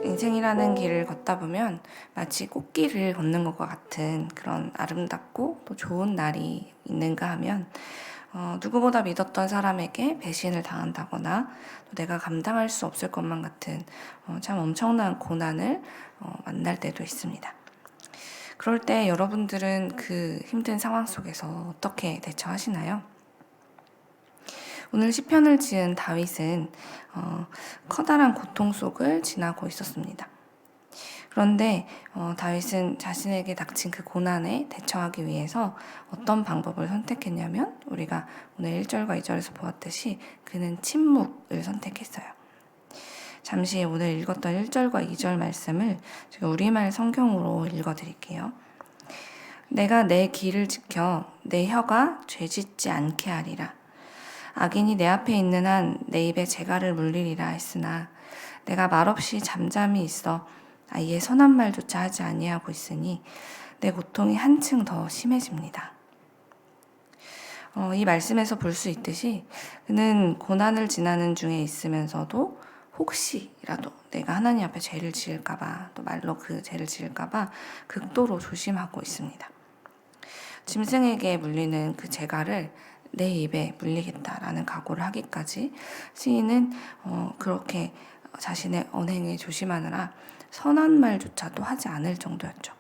인생이라는 길을 걷다 보면 마치 꽃길을 걷는 것과 같은 그런 아름답고 또 좋은 날이 있는가 하면 누구보다 믿었던 사람에게 배신을 당한다거나 또 내가 감당할 수 없을 것만 같은 참 엄청난 고난을 만날 때도 있습니다. 그럴 때 여러분들은 그 힘든 상황 속에서 어떻게 대처하시나요? 오늘 시편을 지은 다윗은 커다란 고통 속을 지나고 있었습니다. 그런데 다윗은 자신에게 닥친 그 고난에 대처하기 위해서 어떤 방법을 선택했냐면 우리가 오늘 1절과 2절에서 보았듯이 그는 침묵을 선택했어요. 잠시 오늘 읽었던 1절과 2절 말씀을 제가 우리말 성경으로 읽어드릴게요. 내가 내 길을 지켜 내 혀가 죄짓지 않게 하리라. 악인이 내 앞에 있는 한 내 입에 재갈을 물리리라 했으나 내가 말없이 잠잠히 있어 아예 선한 말조차 하지 아니하고 있으니 내 고통이 한층 더 심해집니다. 이 말씀에서 볼 수 있듯이 그는 고난을 지나는 중에 있으면서도 혹시라도 내가 하나님 앞에 죄를 지을까봐 또 말로 그 죄를 지을까봐 극도로 조심하고 있습니다. 짐승에게 물리는 그 재갈을 내 입에 물리겠다라는 각오를 하기까지 시인은 그렇게 자신의 언행에 조심하느라 선한 말조차도 하지 않을 정도였죠.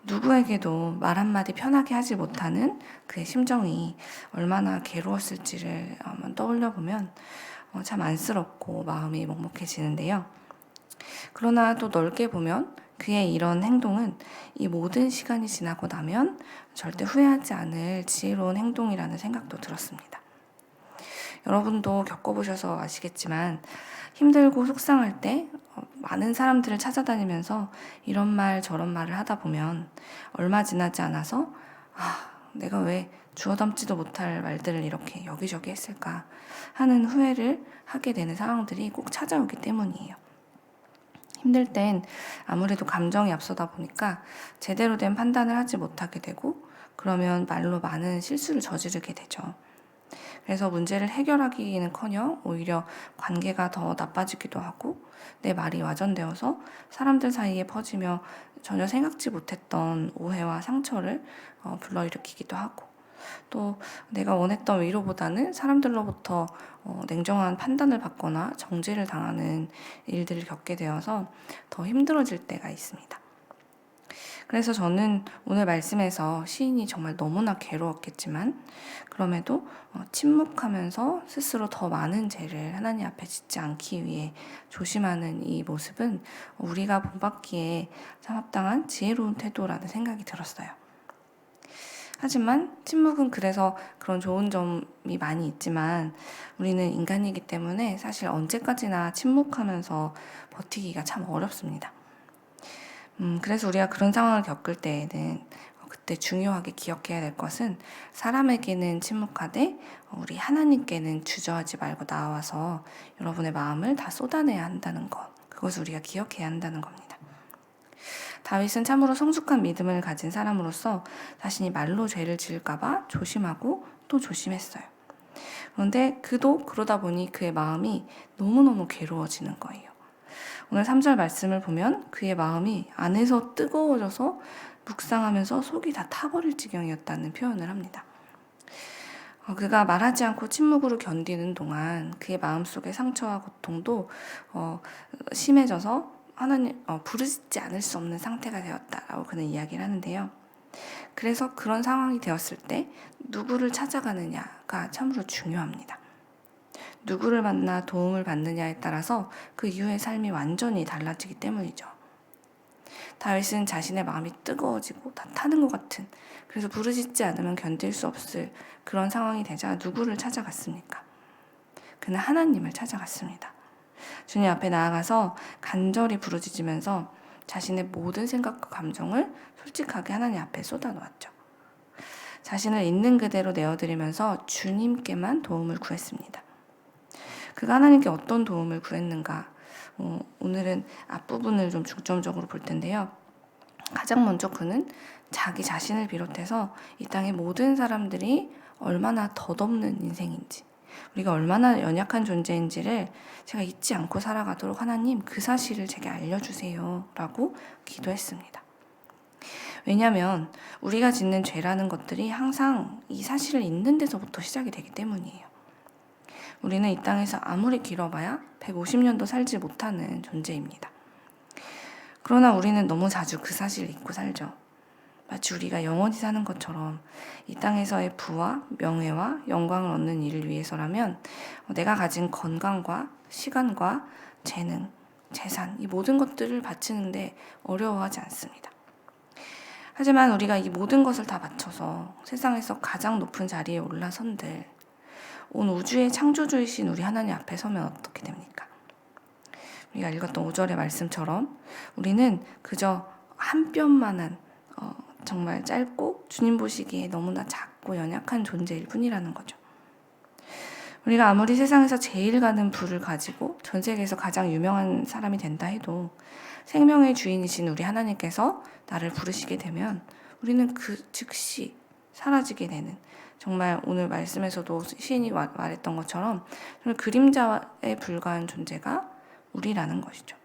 누구에게도 말 한마디 편하게 하지 못하는 그의 심정이 얼마나 괴로웠을지를 한번 떠올려 보면 참 안쓰럽고 마음이 먹먹해지는데요. 그러나 또 넓게 보면 그의 이런 행동은 이 모든 시간이 지나고 나면 절대 후회하지 않을 지혜로운 행동이라는 생각도 들었습니다. 여러분도 겪어보셔서 아시겠지만 힘들고 속상할 때 많은 사람들을 찾아다니면서 이런 말 저런 말을 하다 보면 얼마 지나지 않아서 내가 왜 주워 담지도 못할 말들을 이렇게 여기저기 했을까 하는 후회를 하게 되는 상황들이 꼭 찾아오기 때문이에요. 힘들 땐 아무래도 감정이 앞서다 보니까 제대로 된 판단을 하지 못하게 되고 그러면 말로 많은 실수를 저지르게 되죠. 그래서 문제를 해결하기는커녕 오히려 관계가 더 나빠지기도 하고 내 말이 와전되어서 사람들 사이에 퍼지며 전혀 생각지 못했던 오해와 상처를 불러일으키기도 하고 또 내가 원했던 위로보다는 사람들로부터 냉정한 판단을 받거나 정죄를 당하는 일들을 겪게 되어서 더 힘들어질 때가 있습니다. 그래서 저는 오늘 말씀에서 시인이 정말 너무나 괴로웠겠지만 그럼에도 침묵하면서 스스로 더 많은 죄를 하나님 앞에 짓지 않기 위해 조심하는 이 모습은 우리가 본받기에 참 합당한 지혜로운 태도라는 생각이 들었어요. 하지만 침묵은 그래서 그런 좋은 점이 많이 있지만 우리는 인간이기 때문에 사실 언제까지나 침묵하면서 버티기가 참 어렵습니다. 그래서 우리가 그런 상황을 겪을 때에는 그때 중요하게 기억해야 될 것은 사람에게는 침묵하되 우리 하나님께는 주저하지 말고 나와서 여러분의 마음을 다 쏟아내야 한다는 것, 그것을 우리가 기억해야 한다는 겁니다. 다윗은 참으로 성숙한 믿음을 가진 사람으로서 자신이 말로 죄를 지을까봐 조심하고 또 조심했어요. 그런데 그도 그러다 보니 그의 마음이 너무너무 괴로워지는 거예요. 오늘 3절 말씀을 보면 그의 마음이 안에서 뜨거워져서 묵상하면서 속이 다 타버릴 지경이었다는 표현을 합니다. 그가 말하지 않고 침묵으로 견디는 동안 그의 마음속의 상처와 고통도 심해져서 하나님 부르짖지 않을 수 없는 상태가 되었다라고 그는 이야기를 하는데요. 그래서 그런 상황이 되었을 때 누구를 찾아가느냐가 참으로 중요합니다. 누구를 만나 도움을 받느냐에 따라서 그 이후의 삶이 완전히 달라지기 때문이죠. 다윗은 자신의 마음이 뜨거워지고 다 타는 것 같은, 그래서 부르짖지 않으면 견딜 수 없을 그런 상황이 되자 누구를 찾아갔습니까? 그는 하나님을 찾아갔습니다. 주님 앞에 나아가서 간절히 부르짖으면서 자신의 모든 생각과 감정을 솔직하게 하나님 앞에 쏟아놓았죠. 자신을 있는 그대로 내어드리면서 주님께만 도움을 구했습니다. 그가 하나님께 어떤 도움을 구했는가? 오늘은 앞부분을 좀 중점적으로 볼 텐데요. 가장 먼저 그는 자기 자신을 비롯해서 이 땅의 모든 사람들이 얼마나 덧없는 인생인지, 우리가 얼마나 연약한 존재인지를 제가 잊지 않고 살아가도록 하나님 그 사실을 제게 알려주세요 라고 기도했습니다. 왜냐하면 우리가 짓는 죄라는 것들이 항상 이 사실을 잊는 데서부터 시작이 되기 때문이에요. 우리는 이 땅에서 아무리 길어봐야 150년도 살지 못하는 존재입니다. 그러나 우리는 너무 자주 그 사실을 잊고 살죠. 마치 우리가 영원히 사는 것처럼 이 땅에서의 부와 명예와 영광을 얻는 일을 위해서라면 내가 가진 건강과 시간과 재능, 재산, 이 모든 것들을 바치는데 어려워하지 않습니다. 하지만 우리가 이 모든 것을 다 바쳐서 세상에서 가장 높은 자리에 올라선들 온 우주의 창조주이신 우리 하나님 앞에 서면 어떻게 됩니까? 우리가 읽었던 5절의 말씀처럼 우리는 그저 한 뼘만한 정말 짧고 주님 보시기에 너무나 작고 연약한 존재일 뿐이라는 거죠. 우리가 아무리 세상에서 제일 가는 부를 가지고 전 세계에서 가장 유명한 사람이 된다 해도 생명의 주인이신 우리 하나님께서 나를 부르시게 되면 우리는 그 즉시 사라지게 되는, 정말 오늘 말씀에서도 시인이 말했던 것처럼 정말 그림자에 불과한 존재가 우리라는 것이죠.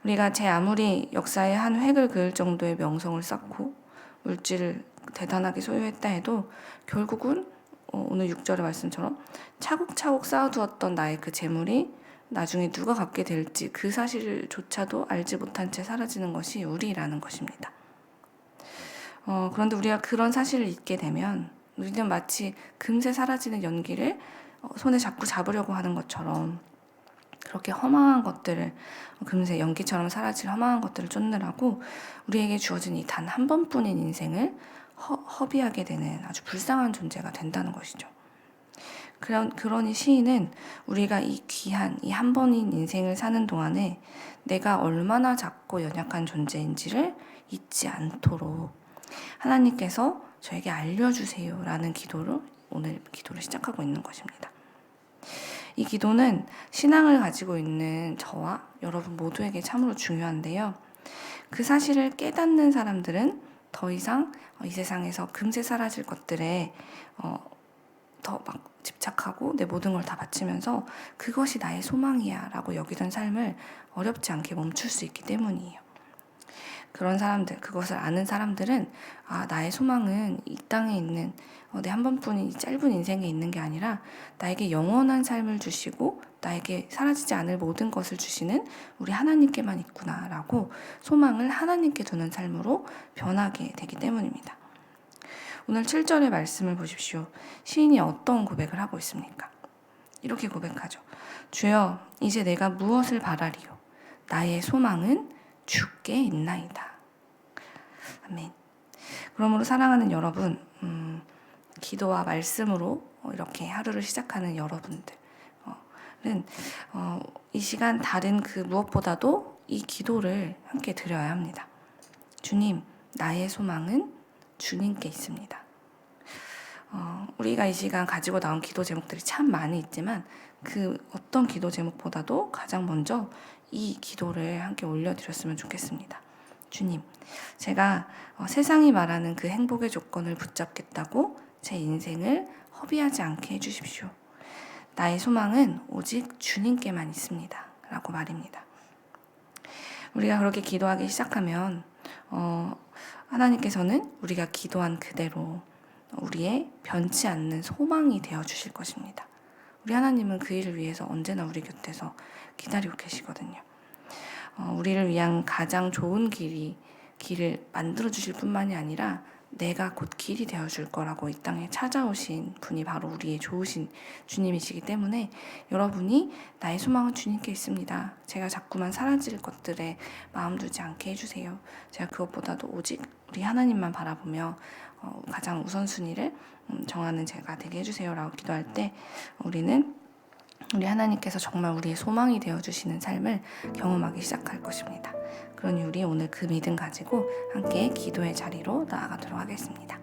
우리가 제 아무리 역사의 한 획을 그을 정도의 명성을 쌓고 물질을 대단하게 소유했다 해도 결국은 오늘 6절의 말씀처럼 차곡차곡 쌓아두었던 나의 그 재물이 나중에 누가 갖게 될지 그 사실조차도 알지 못한 채 사라지는 것이 우리라는 것입니다. 그런데 우리가 그런 사실을 잊게 되면 우리는 마치 금세 사라지는 연기를 손에 자꾸 잡으려고 하는 것처럼 그렇게 허망한 것들을, 금세 연기처럼 사라질 허망한 것들을 쫓느라고 우리에게 주어진 이 단 한 번뿐인 인생을 허비하게 되는 아주 불쌍한 존재가 된다는 것이죠. 그러니 시인은 우리가 이 귀한 이 한 번인 인생을 사는 동안에 내가 얼마나 작고 연약한 존재인지를 잊지 않도록 하나님께서 저에게 알려주세요 라는 기도로 오늘 기도를 시작하고 있는 것입니다. 이 기도는 신앙을 가지고 있는 저와 여러분 모두에게 참으로 중요한데요. 그 사실을 깨닫는 사람들은 더 이상 이 세상에서 금세 사라질 것들에 더 막 집착하고 내 모든 걸 다 바치면서 그것이 나의 소망이야 라고 여기던 삶을 어렵지 않게 멈출 수 있기 때문이에요. 그런 사람들, 그것을 아는 사람들은 나의 소망은 이 땅에 있는 내 한 번뿐인 짧은 인생에 있는 게 아니라 나에게 영원한 삶을 주시고 나에게 사라지지 않을 모든 것을 주시는 우리 하나님께만 있구나라고 소망을 하나님께 두는 삶으로 변하게 되기 때문입니다. 오늘 7절의 말씀을 보십시오. 시인이 어떤 고백을 하고 있습니까? 이렇게 고백하죠. 주여, 이제 내가 무엇을 바라리요? 나의 소망은 주께 있나이다. 아멘. 그러므로 사랑하는 여러분, 기도와 말씀으로 이렇게 하루를 시작하는 여러분들은 이 시간 다른 그 무엇보다도 이 기도를 함께 드려야 합니다. 주님, 나의 소망은 주님께 있습니다. 우리가 이 시간 가지고 나온 기도 제목들이 참 많이 있지만 그 어떤 기도 제목보다도 가장 먼저 이 기도를 함께 올려드렸으면 좋겠습니다. 주님, 제가 세상이 말하는 그 행복의 조건을 붙잡겠다고 제 인생을 허비하지 않게 해주십시오. 나의 소망은 오직 주님께만 있습니다. 라고 말입니다. 우리가 그렇게 기도하기 시작하면 하나님께서는 우리가 기도한 그대로 우리의 변치 않는 소망이 되어주실 것입니다. 우리 하나님은 그 일을 위해서 언제나 우리 곁에서 기다리고 계시거든요. 우리를 위한 가장 좋은 길을 만들어주실 뿐만이 아니라 내가 곧 길이 되어줄 거라고 이 땅에 찾아오신 분이 바로 우리의 좋으신 주님이시기 때문에 여러분이 나의 소망은 주님께 있습니다. 제가 자꾸만 사라질 것들에 마음 두지 않게 해주세요. 제가 그것보다도 오직 우리 하나님만 바라보며 가장 우선순위를 정하는 제가 되게 해주세요 라고 기도할 때 우리는 우리 하나님께서 정말 우리의 소망이 되어주시는 삶을 경험하기 시작할 것입니다. 그러니 우리 오늘 그 믿음 가지고 함께 기도의 자리로 나아가도록 하겠습니다.